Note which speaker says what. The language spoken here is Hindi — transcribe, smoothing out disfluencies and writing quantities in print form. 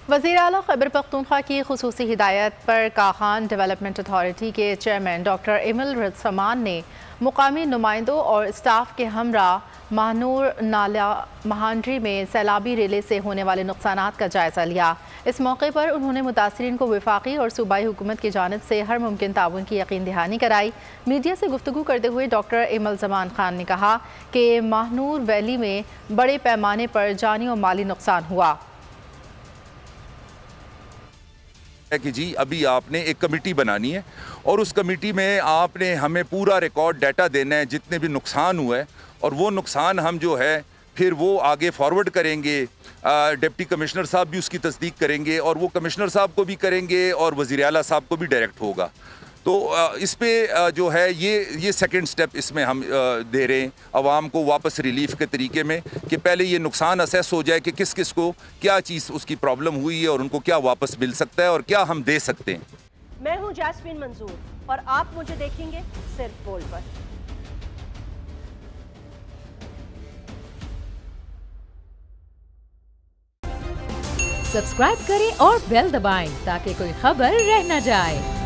Speaker 1: वज़ीर आला खैबर पख्तूनख्वा की खुसूसी हिदायत पर काखान डेवलपमेंट अथॉरिटी के चेयरमैन डॉक्टर इमल रज़मान ने मुकामी नुमाइंदों और स्टाफ के हमरा महानूर नाला महांड्री में सैलाबी रेले से होने वाले नुकसानात का जायज़ा लिया। इस मौके पर उन्होंने मुतासिरीन को वफाकी और सूबाई हुकूमत की जानिब से हर मुमकिन ताउन की यकीन दहानी कराई। मीडिया से गुफ्तगू करते हुए डॉक्टर इमल ज़मान खान ने कहा कि महानूर वैली में बड़े पैमाने पर जानी और माली नुकसान हुआ
Speaker 2: है कि जी अभी आपने एक कमेटी बनानी है और उस कमेटी में आपने हमें पूरा रिकॉर्ड डाटा देना है जितने भी नुकसान हुए, और वो नुकसान हम जो है फिर वो आगे फॉरवर्ड करेंगे। डिप्टी कमिश्नर साहब भी उसकी तस्दीक करेंगे और वो कमिश्नर साहब को भी करेंगे और वज़ीर आला साहब को भी डायरेक्ट होगा। तो इस पे जो है ये सेकंड स्टेप इसमें हम दे रहे हैं आवाम को वापस रिलीफ के तरीके में कि पहले ये नुकसान असेस हो जाए कि किस किस को क्या चीज़ उसकी प्रॉब्लम हुई है और उनको क्या वापस मिल सकता है और क्या हम दे सकते हैं।
Speaker 3: मैं हूं जैस्मीन मंजूर और आप मुझे देखेंगे सिर्फ बोल पर।
Speaker 4: सब्सक्राइब करें और बेल दबाएं ताकि कोई खबर रह न जाए।